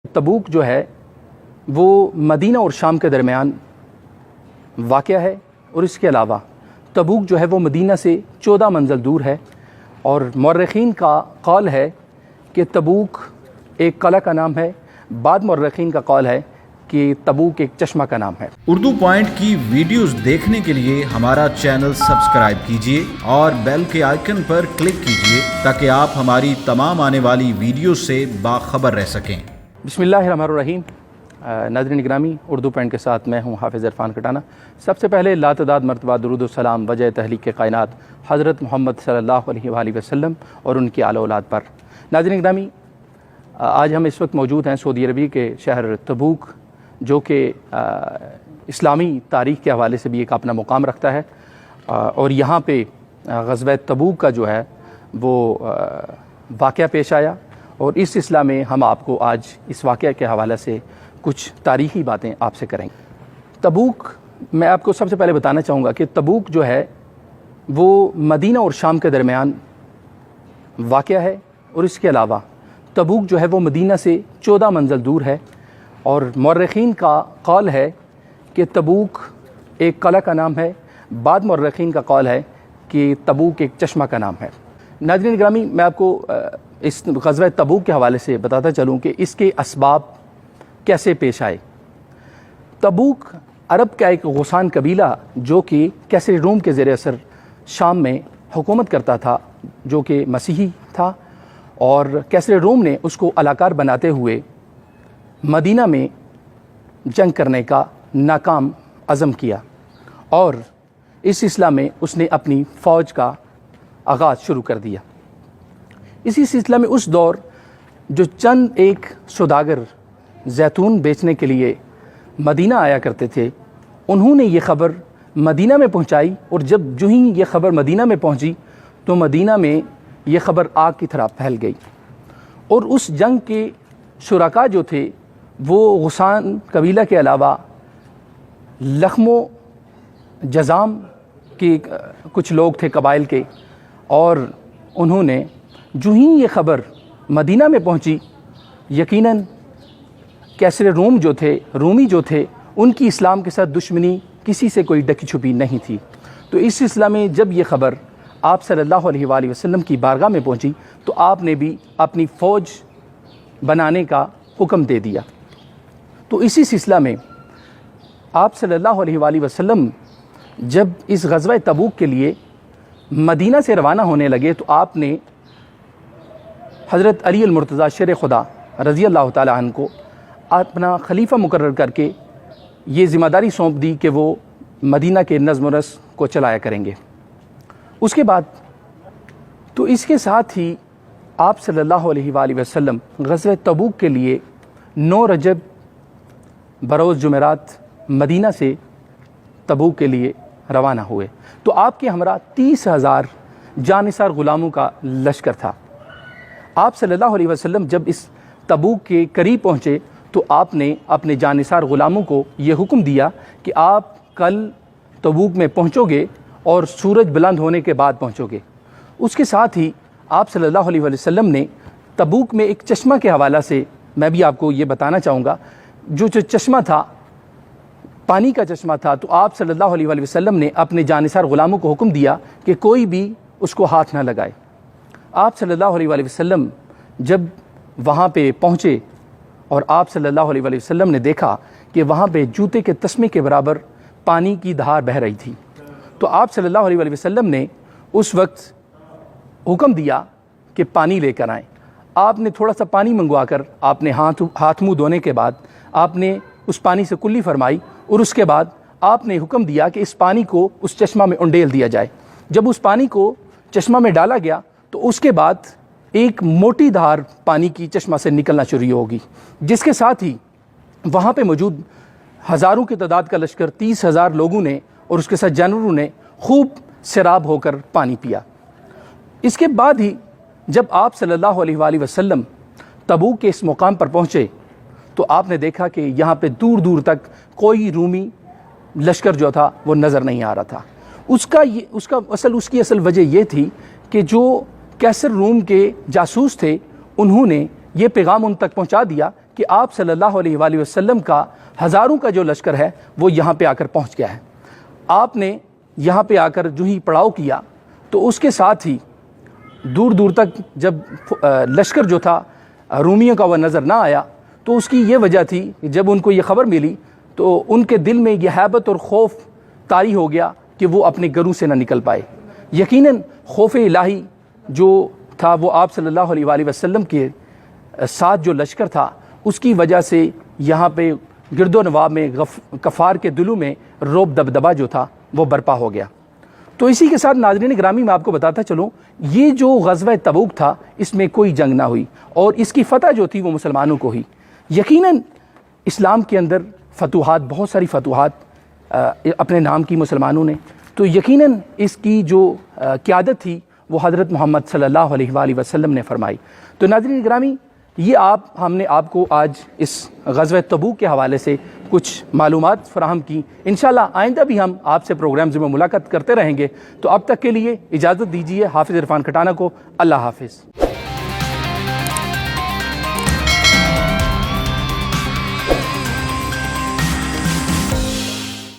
تبوک جو ہے وہ مدینہ اور شام کے درمیان واقع ہے، اور اس کے علاوہ تبوک جو ہے وہ مدینہ سے 14 منزل دور ہے، اور مورخین کا قول ہے کہ تبوک ایک قلعہ کا نام ہے، بعد مورخین کا قول ہے کہ تبوک ایک چشمہ کا نام ہے۔ اردو پوائنٹ کی ویڈیوز دیکھنے کے لیے ہمارا چینل سبسکرائب کیجئے اور بیل کے آئیکن پر کلک کیجئے تاکہ آپ ہماری تمام آنے والی ویڈیوز سے باخبر رہ سکیں۔ بسم اللہ الرحمن الرحیم۔ ناظرین گرامی، اردو پوائنٹ کے ساتھ میں ہوں حافظ عرفان کٹانہ۔ سب سے پہلے لاتعداد مرتبہ درود و سلام وجہ تحلیق کائنات حضرت محمد صلی اللہ علیہ وآلہ وسلم اور ان کی آل اولاد پر۔ ناظرین گرامی، آج ہم اس وقت موجود ہیں سعودی عربی کے شہر تبوک، جو کہ اسلامی تاریخ کے حوالے سے بھی ایک اپنا مقام رکھتا ہے، اور یہاں پہ غزوہ تبوک کا جو ہے وہ واقعہ پیش آیا، اور اس سلسلہ میں ہم آپ کو آج اس واقعہ کے حوالے سے کچھ تاریخی باتیں آپ سے کریں گے۔ تبوک، میں آپ کو سب سے پہلے بتانا چاہوں گا کہ تبوک جو ہے وہ مدینہ اور شام کے درمیان واقع ہے، اور اس کے علاوہ تبوک جو ہے وہ مدینہ سے 14 منزل دور ہے، اور مورخین کا قول ہے کہ تبوک ایک قلعہ کا نام ہے، بعد مورخین کا قول ہے کہ تبوک ایک چشمہ کا نام ہے۔ ناظرین گرامی، میں آپ کو اس غزوہ تبوک کے حوالے سے بتاتا چلوں کہ اس کے اسباب کیسے پیش آئے۔ تبوک عرب کا ایک غسان قبیلہ جو کہ کیسر روم کے زیر اثر شام میں حکومت کرتا تھا، جو کہ مسیحی تھا، اور کیسر روم نے اس کو علاقار بناتے ہوئے مدینہ میں جنگ کرنے کا ناکام عزم کیا، اور اس سلسلہ میں اس نے اپنی فوج کا آغاز شروع کر دیا۔ اسی سلسلہ میں اس دور جو چند ایک سوداگر زیتون بیچنے کے لیے مدینہ آیا کرتے تھے، انہوں نے یہ خبر مدینہ میں پہنچائی، اور جو ہی یہ خبر مدینہ میں پہنچی تو مدینہ میں یہ خبر آگ کی طرح پھیل گئی، اور اس جنگ کے شرکاء جو تھے وہ غسان قبیلہ کے علاوہ لخم و جذام کے کچھ لوگ تھے قبائل کے، اور انہوں نے جو ہی یہ خبر مدینہ میں پہنچی، یقیناً کیسر روم جو تھے، رومی جو تھے، ان کی اسلام کے ساتھ دشمنی کسی سے کوئی ڈکی چھپی نہیں تھی۔ تو اس سلسلہ میں جب یہ خبر آپ صلی اللہ علیہ وآلہ وسلم کی بارگاہ میں پہنچی تو آپ نے بھی اپنی فوج بنانے کا حکم دے دیا۔ تو اسی سلسلہ میں آپ صلی اللہ علیہ وآلہ وسلم جب اس غزوہ تبوک کے لیے مدینہ سے روانہ ہونے لگے تو آپ نے حضرت علی المرتضیٰ شیر خدا رضی اللہ تعالیٰ عنہ کو اپنا خلیفہ مقرر کر کے یہ ذمہ داری سونپ دی کہ وہ مدینہ کے نظم و نسق کو چلایا کریں گے۔ اس کے بعد تو اس کے ساتھ ہی آپ صلی اللہ علیہ وآلہ وسلم غزوہ تبوک کے لیے 9 رجب بروز جمعرات مدینہ سے تبوک کے لیے روانہ ہوئے۔ تو آپ کے ہمراہ 30,000 جانثار غلاموں کا لشکر تھا۔ آپ صلی اللہ علیہ وسلم جب اس تبوک کے قریب پہنچے تو آپ نے اپنے جانثار غلاموں کو یہ حکم دیا کہ آپ کل تبوک میں پہنچو گے اور سورج بلند ہونے کے بعد پہنچو گے۔ اس کے ساتھ ہی آپ صلی اللہ علیہ وسلم نے تبوک میں ایک چشمہ کے حوالہ سے میں بھی آپ کو یہ بتانا چاہوں گا، جو چشمہ تھا پانی کا چشمہ تھا، تو آپ صلی اللہ علیہ وسلم نے اپنے جانثار غلاموں کو حکم دیا کہ کوئی بھی اس کو ہاتھ نہ لگائے۔ آپ صلی اللہ علیہ وسلم جب وہاں پہ پہنچے اور آپ صلی اللہ علیہ وسلم نے دیکھا کہ وہاں پہ جوتے کے تسمے کے برابر پانی کی دھار بہہ رہی تھی، تو آپ صلی اللہ علیہ وسلم نے اس وقت حکم دیا کہ پانی لے کر آئیں۔ آپ نے تھوڑا سا پانی منگوا کر آپ نے ہاتھ منہ دھونے کے بعد آپ نے اس پانی سے کلی فرمائی، اور اس کے بعد آپ نے حکم دیا کہ اس پانی کو اس چشمہ میں انڈیل دیا جائے۔ جب اس پانی کو چشمہ میں ڈالا گیا تو اس کے بعد ایک موٹی دھار پانی کی چشمہ سے نکلنا شروع ہوگی، جس کے ساتھ ہی وہاں پہ موجود ہزاروں کی تعداد کا لشکر 30,000 لوگوں نے اور اس کے ساتھ جانوروں نے خوب سیراب ہو کر پانی پیا۔ اس کے بعد ہی جب آپ صلی اللہ علیہ وآلہ وسلم تبوک کے اس مقام پر پہنچے تو آپ نے دیکھا کہ یہاں پہ دور دور تک کوئی رومی لشکر جو تھا وہ نظر نہیں آ رہا تھا۔ اس کی اصل وجہ یہ تھی کہ جو کیسر روم کے جاسوس تھے، انہوں نے یہ پیغام ان تک پہنچا دیا کہ آپ صلی اللہ علیہ وآلہ وسلم کا ہزاروں کا جو لشکر ہے وہ یہاں پہ آ کر پہنچ گیا ہے۔ آپ نے یہاں پہ آ کر جو ہی پڑاؤ کیا تو اس کے ساتھ ہی دور دور تک جب لشکر جو تھا رومیوں کا وہ نظر نہ آیا تو اس کی یہ وجہ تھی کہ جب ان کو یہ خبر ملی تو ان کے دل میں یہ ہیبت اور خوف طاری ہو گیا کہ وہ اپنے گھروں سے نہ نکل پائے۔ یقیناً خوف الہی جو تھا وہ آپ صلی اللہ علیہ وآلہ وسلم کے ساتھ جو لشکر تھا اس کی وجہ سے یہاں پہ گرد و نواح میں کفار کے دلوں میں رعب دبدبا جو تھا وہ برپا ہو گیا۔ تو اسی کے ساتھ ناظرین گرامی میں آپ کو بتاتا چلوں یہ جو غزوہ تبوک تھا اس میں کوئی جنگ نہ ہوئی اور اس کی فتح جو تھی وہ مسلمانوں کو ہوئی۔ یقیناً اسلام کے اندر فتوحات، بہت ساری فتوحات اپنے نام کی مسلمانوں نے، تو یقیناً اس کی جو قیادت تھی وہ حضرت محمد صلی اللہ علیہ وآلہ وسلم نے فرمائی۔ تو ناظرین گرامی یہ ہم نے آپ کو آج اس غزوہ تبوک کے حوالے سے کچھ معلومات فراہم کی۔ انشاءاللہ آئندہ بھی ہم آپ سے پروگرامز میں ملاقات کرتے رہیں گے۔ تو اب تک کے لیے اجازت دیجیے حافظ عرفان کھٹانہ کو۔ اللہ حافظ۔